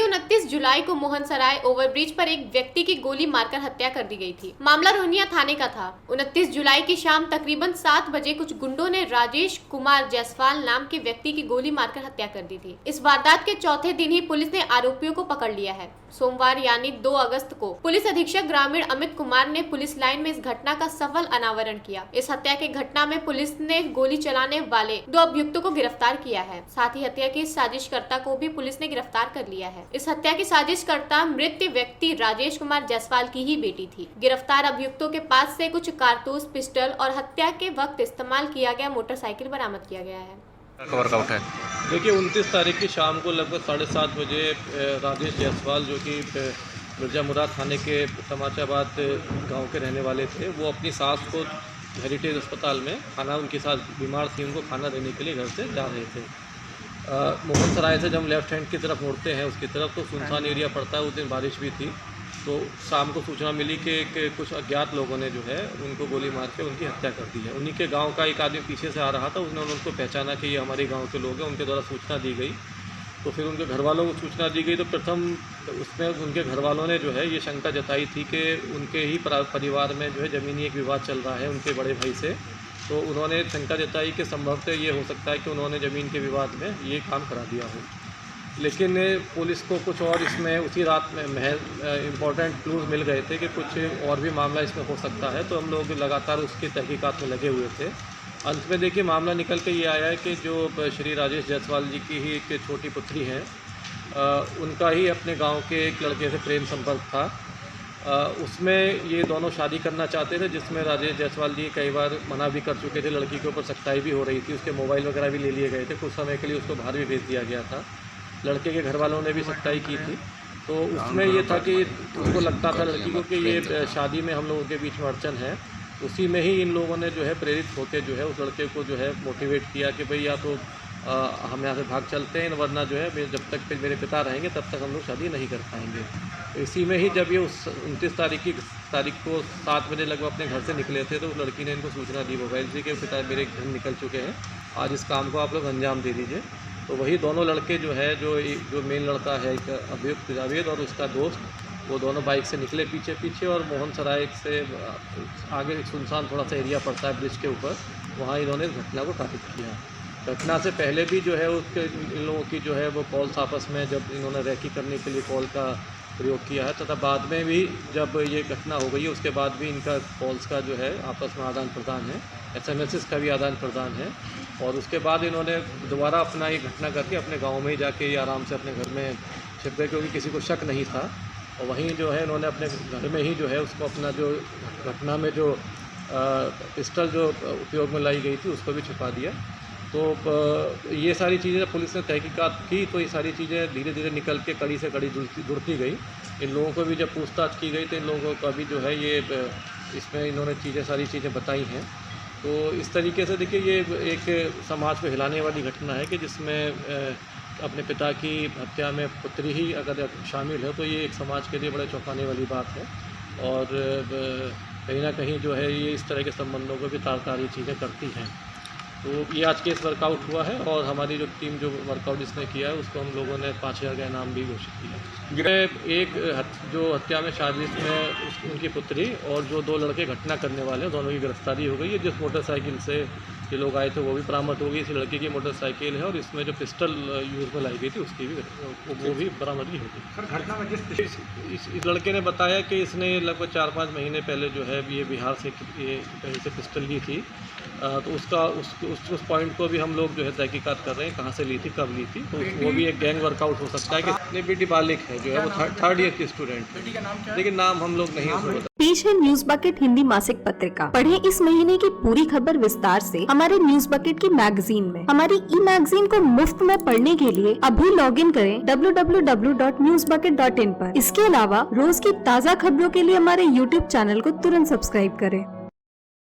29 जुलाई को मोहनसराय ओवरब्रिज पर एक व्यक्ति की गोली मारकर हत्या कर दी गई थी। मामला रोहनिया थाने का था। 29 जुलाई की शाम तकरीबन 7 बजे कुछ गुंडों ने राजेश कुमार जायसवाल नाम के व्यक्ति की गोली मारकर हत्या कर दी थी। इस वारदात के चौथे दिन ही पुलिस ने आरोपियों को पकड़ लिया है। सोमवार यानी 2 अगस्त को पुलिस अधीक्षक ग्रामीण अमित कुमार ने पुलिस लाइन में इस घटना का सफल अनावरण किया। इस हत्या की घटना में पुलिस ने गोली चलाने वाले 2 अभियुक्तों को गिरफ्तार किया है। साथ ही हत्या की साजिशकर्ता को भी पुलिस ने गिरफ्तार कर लिया है। इस हत्या की साजिशकर्ता मृत व्यक्ति राजेश कुमार जायसवाल की ही बेटी थी। गिरफ्तार अभियुक्तों के पास से कुछ कारतूस, पिस्टल और हत्या के वक्त इस्तेमाल किया गया मोटरसाइकिल बरामद किया गया है। वर्कआउट है। देखिए 29 तारीख की शाम को लगभग 7:30 बजे राजेश जायसवाल जो कि मिर्जा मुराद थाने के समाचाबाद गांव के रहने वाले थे, वो अपनी सास को हेरिटेज अस्पताल में खाना, उनकी सास बीमार थी, उनको खाना देने के लिए घर से जा रहे थे। मोहनसराय से जब हम लेफ्ट हैंड की तरफ मुड़ते हैं उसकी तरफ, तो सुनसान एरिया पड़ता है। उस दिन बारिश भी थी, तो शाम को सूचना मिली कि कुछ अज्ञात लोगों ने जो है उनको गोली मार के उनकी हत्या कर दी है। उन्हीं के गांव का एक आदमी पीछे से आ रहा था, उसने उनको पहचाना कि ये हमारे गांव के लोग हैं, उनके द्वारा सूचना दी गई। तो फिर उनके घर वालों को सूचना दी गई, तो प्रथम उसमें उनके घर वालों ने जो है ये शंका जताई थी कि उनके ही परिवार में जो है ज़मीनी एक विवाद चल रहा है उनके बड़े भाई से। तो उन्होंने शंका जताई कि संभवतः ये हो सकता है कि उन्होंने ज़मीन के विवाद में ये काम करा दिया हो। लेकिन पुलिस को कुछ और इसमें उसी रात में इम्पॉर्टेंट क्लूज मिल गए थे कि कुछ और भी मामला इसमें हो सकता है, तो हम लोग लगातार उसकी तहकीकात में लगे हुए थे। अंत में देखिए मामला निकल के ये आया है कि जो श्री राजेश जायसवाल जी की ही एक छोटी पुत्री है, उनका ही अपने गांव के एक लड़के से प्रेम संपर्क था। उसमें ये दोनों शादी करना चाहते थे, जिसमें राजेश जायसवाल जी कई बार मना भी कर चुके थे। लड़की के ऊपर सख्ताई भी हो रही थी, उसके मोबाइल वगैरह भी ले लिए गए थे, कुछ समय के लिए उसको बाहर भी भेज दिया गया था। लड़के के घर वालों ने भी सख्ताई की थी। तो उसमें ये था कि उनको लगता था लड़की को कि ये शादी में हम लोगों के बीच में अड़चन है। उसी में ही इन लोगों ने जो है प्रेरित होकर जो है उस लड़के को जो है मोटिवेट किया कि भाई या तो हम यहाँ से भाग चलते हैं, वरना जो है जब तक मेरे पिता रहेंगे तब तक हम लोग शादी नहीं कर पाएंगे। तो इसी में ही जब ये उस 29 तारीख को 7 बजे लगभग अपने घर से निकले थे, तो उस लड़की ने इनको सूचना दी मोबाइल से कि पिता मेरे घर निकल चुके हैं, आज इस काम को आप लोग अंजाम दे दीजिए। तो वही दोनों लड़के जो है जो मेन लड़का है एक अभियुक्त जावेद और उसका दोस्त, वो दोनों बाइक से निकले पीछे और मोहनसराय से आगे एक सुनसान थोड़ा सा एरिया पड़ता है ब्रिज के ऊपर, वहाँ इन्होंने इस घटना को टारगेट किया। घटना से पहले भी जो है उसके इन लोगों की जो है वो कॉल्स आपस में जब इन्होंने रैकी करने के लिए कॉल का प्रयोग किया है, तथा बाद में भी जब ये घटना हो गई है उसके बाद भी इनका कॉल्स का जो है आपस में आदान प्रदान है, SMS का भी आदान प्रदान है। और उसके बाद इन्होंने दोबारा अपना ये घटना करके अपने गांव में ही जाके ये आराम से अपने घर में छिप गए, क्योंकि किसी को शक नहीं था। और वहीं जो है इन्होंने अपने घर में ही जो है उसको अपना जो घटना में जो पिस्टल जो उपयोग में लाई गई थी उसको भी छुपा दिया। तो ये सारी चीज़ें जब पुलिस ने तहकीकात की तो ये सारी चीज़ें धीरे धीरे निकल के कड़ी से कड़ी जुड़ती गई। इन लोगों को भी जब पूछताछ की गई तो इन लोगों को अभी जो है ये इसमें इन्होंने सारी चीज़ें बताई हैं। तो इस तरीके से देखिए ये एक समाज को हिलाने वाली घटना है कि जिसमें अपने पिता की हत्या में पुत्री ही अगर शामिल है, तो ये एक समाज के लिए बड़े चौंकाने वाली बात है। और कहीं ना कहीं जो है ये इस तरह के संबंधों को भी तार ये चीज़ें करती हैं। तो ये आज केस वर्कआउट हुआ है और हमारी जो टीम जो वर्कआउट इसने किया है उसको हम लोगों ने 5000 का इनाम भी घोषित किया। एक जो हत्या में साजिश में उनकी पुत्री और जो 2 लड़के घटना करने वाले हैं, दोनों की गिरफ्तारी हो गई है। जिस मोटरसाइकिल से ये लोग आए थे वो भी बरामद हो गई। इस लड़के की मोटरसाइकिल है और इसमें जो पिस्टल यूज़ में लाई गई थी उसकी भी वो भी बरामदगी हो गई। घटना में इस लड़के ने बताया कि इसने लगभग 4-5 महीने पहले जो है ये बिहार से कहीं से पिस्टल ली थी। तो उस पॉइंट को भी हम लोग जो है तहकीकात कर रहे हैं, कहाँ से ली थी, कब ली थी। तो वो भी एक गैंग वर्कआउट हो सकता है कि अपनी बेटी बालिक है जो है वो 3rd ईयर की स्टूडेंट है, लेकिन नाम हम लोग नहीं उसको बता। पेश है न्यूज बकेट हिंदी मासिक पत्रिका। पढ़ें इस महीने की पूरी खबर विस्तार से हमारे न्यूज बकेट की मैगजीन में। हमारी ई मैगजीन को मुफ्त में पढ़ने के लिए अभी लॉगिन करें www.newsbucket.in पर। इसके अलावा रोज की ताज़ा खबरों के लिए हमारे YouTube चैनल को तुरंत सब्सक्राइब करें।